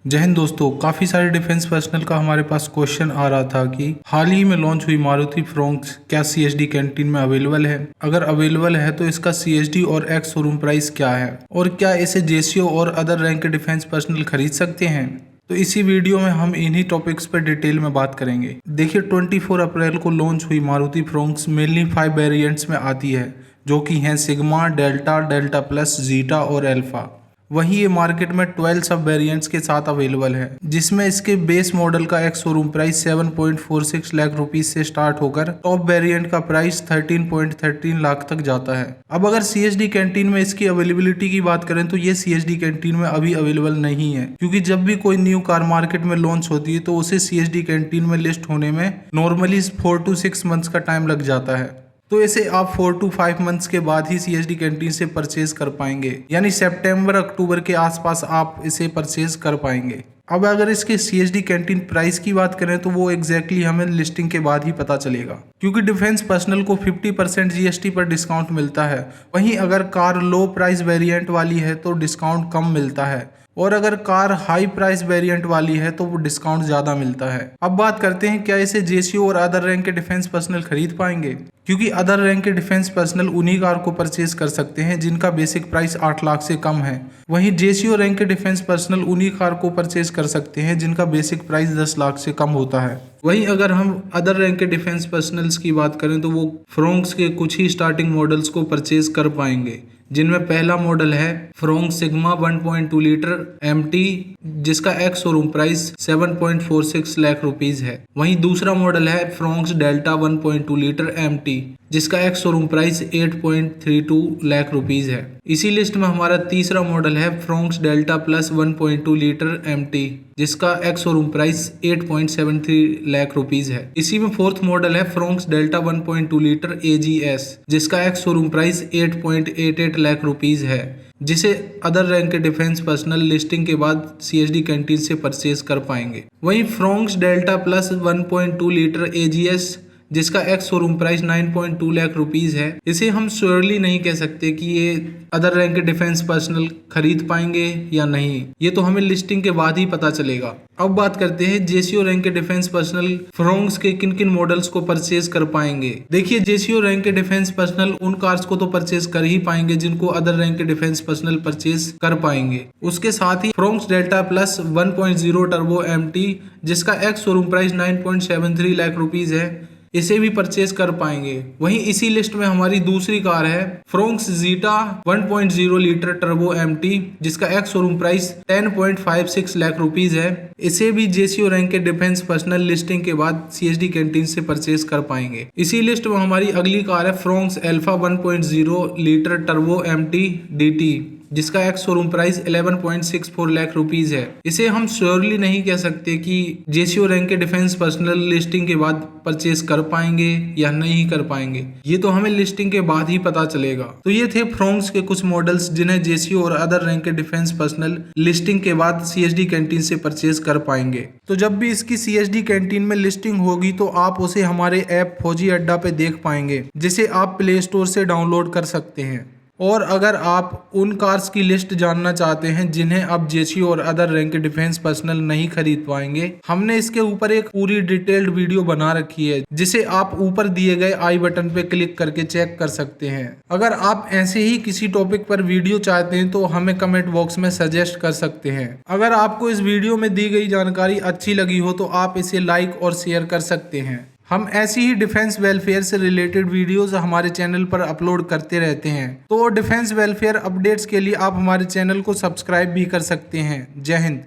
जय हिंद दोस्तों, काफ़ी सारे डिफेंस पर्सनल का हमारे पास क्वेश्चन आ रहा था कि हाल ही में लॉन्च हुई मारुति फ्रोंक्स क्या सीएसडी कैंटीन में अवेलेबल है। अगर अवेलेबल है तो इसका सीएसडी और एक्स शोरूम प्राइस क्या है और क्या इसे जेसीओ और अदर रैंक के डिफेंस पर्सनल खरीद सकते हैं। तो इसी वीडियो में हम इन्हीं टॉपिक्स पर डिटेल में बात करेंगे। देखिए 24 अप्रैल को लॉन्च हुई मारुति फ्रोंक्स मेनली 5 वेरिएंट्स में आती है, जो कि हैं sigma, delta, delta plus, zeta और एल्फा। वहीं ये मार्केट में 12 सब वेरिएंट्स के साथ अवेलेबल है, जिसमें इसके बेस मॉडल का x showroom price 7.46 lakh rupees से स्टार्ट होकर टॉप वेरिएंट का प्राइस 13.13 लाख तक जाता है। अब अगर सीएसडी कैंटीन में इसकी अवेलेबिलिटी की बात करें तो ये सीएसडी कैंटीन में अभी अवेलेबल नहीं है, क्योंकि जब भी कोई न्यू कार मार्केट में लॉन्च होती है तो उसे सीएसडी कैंटीन में लिस्ट होने में नॉर्मली 4 to 6 मंथ्स का टाइम लग जाता है। तो इसे आप 4 to 5 मंथ्स के बाद ही सीएसडी कैंटीन से परचेज कर पाएंगे, यानी सितंबर अक्टूबर के आसपास आप इसे परचेज कर पाएंगे। अब अगर इसके सीएसडी कैंटीन प्राइस की बात करें तो वो एग्जैक्टली हमें लिस्टिंग के बाद ही पता चलेगा, क्योंकि डिफेंस पर्सनल को 50% जीएसटी पर डिस्काउंट मिलता है। वहीं अगर कार लो प्राइस वेरिएंट वाली है तो डिस्काउंट कम मिलता है, और अगर कार हाई प्राइस वेरिएंट वाली है तो वो डिस्काउंट ज़्यादा मिलता है। अब बात करते हैं क्या इसे जेसीओ और अदर रैंक के डिफेंस पर्सनल खरीद पाएंगे, क्योंकि अदर रैंक के डिफेंस पर्सनल उन्हीं कार को परचेज कर सकते हैं जिनका बेसिक प्राइस 8 लाख से कम है। वहीं जेसीओ रैंक के डिफेंस पर्सनल उन्हीं कार को परचेज कर सकते हैं जिनका बेसिक प्राइस 10 लाख से कम होता है। वहीं अगर हम अदर रैंक के डिफेंस पर्सनल्स की बात करें तो वो फ्रोंक्स के कुछ ही स्टार्टिंग मॉडल्स को परचेज कर पाएंगे, जिनमें पहला मॉडल है फ्रोंक्स सिग्मा 1.2 लीटर एमटी, जिसका ex showroom price 7.46 lakh rupees है। वहीं दूसरा मॉडल है फ्रोंक्स डेल्टा 1.2 लीटर एमटी, जिसका ex showroom price 8.32 lakh rupees है। इसी लिस्ट में हमारा तीसरा मॉडल है Fronx Delta plus 1.2 litre MT, जिसका ex showroom price 8.73 lakh rupees है। इसी में फोर्थ मॉडल है फ्रोंक्स डेल्टा 1.2 लीटर एजीएस, जिसका ex showroom price 8.88 lakh rupees है, जिसे अदर रैंक के डिफेंस पर्सनल लिस्टिंग के बाद सीएसडी कैंटीन से परचेज कर पाएंगे। वहीं Fronx Delta plus 1.2 litre AGS, जिसका ex showroom price 9.2 lakh rupees है, इसे हम श्योरली नहीं कह सकते कि ये अदर रैंक के डिफेंस पर्सनल खरीद पाएंगे या नहीं। ये तो हमें लिस्टिंग के बाद ही पता चलेगा। अब बात करते हैं जेसीओ रैंक के डिफेंस पर्सनल फ्रोंक्स के किन किन मॉडल्स को परचेज कर पाएंगे। देखिए जेसीओ रैंक के डिफेंस पर्सनल उन कार्स को तो परचेज कर ही पाएंगे जिनको अदर रैंक के डिफेंस पर्सनल परचेज कर पाएंगे। उसके साथ ही Fronx Delta plus 1.0 turbo MT, जिसका ex showroom price 9.73 lakh rupees है, इसे भी परचेज कर पाएंगे। वहीं इसी लिस्ट में हमारी दूसरी कार है Fronx Zeta 1.0 litre turbo MT, जिसका ex showroom price 10.56 lakh rupees है। इसे भी जेसीओ रैंक के डिफेंस पर्सनल लिस्टिंग के बाद सीएसडी कैंटीन से परचेज कर पाएंगे। इसी लिस्ट में हमारी अगली कार है Fronx Alpha 1.0 litre turbo MT DT, जिसका ex showroom price 11.64 lakh rupees है। इसे हम श्योरली नहीं कह सकते कि जेसीओ रैंक के डिफेंस पर्सनल लिस्टिंग के बाद परचेज कर पाएंगे या नहीं कर पाएंगे। ये तो हमें लिस्टिंग के बाद ही पता चलेगा। तो ये थे फ्रोंक्स के कुछ मॉडल्स जिन्हें जेसीओ और अदर रैंक के डिफेंस पर्सनल लिस्टिंग के बाद सीएसडी कैंटीन से परचेज कर पाएंगे। तो जब भी इसकी सीएसडी कैंटीन में लिस्टिंग होगी तो आप उसे हमारे ऐप फौजी अड्डा पे देख पाएंगे, जिसे आप प्ले स्टोर से डाउनलोड कर सकते हैं। और अगर आप उन कार्स की लिस्ट जानना चाहते हैं जिन्हें अब जेसीओ और अदर रैंक के डिफेंस पर्सनल नहीं खरीद पाएंगे, हमने इसके ऊपर एक पूरी डिटेल्ड वीडियो बना रखी है, जिसे आप ऊपर दिए गए आई बटन पे क्लिक करके चेक कर सकते हैं। अगर आप ऐसे ही किसी टॉपिक पर वीडियो चाहते हैं तो हमें कमेंट बॉक्स में सजेस्ट कर सकते हैं। अगर आपको इस वीडियो में दी गई जानकारी अच्छी लगी हो तो आप इसे लाइक और शेयर कर सकते हैं। हम ऐसी ही डिफेंस वेलफेयर से रिलेटेड वीडियोस हमारे चैनल पर अपलोड करते रहते हैं। तो डिफेंस वेलफेयर अपडेट्स के लिए आप हमारे चैनल को सब्सक्राइब भी कर सकते हैं। जय हिंद।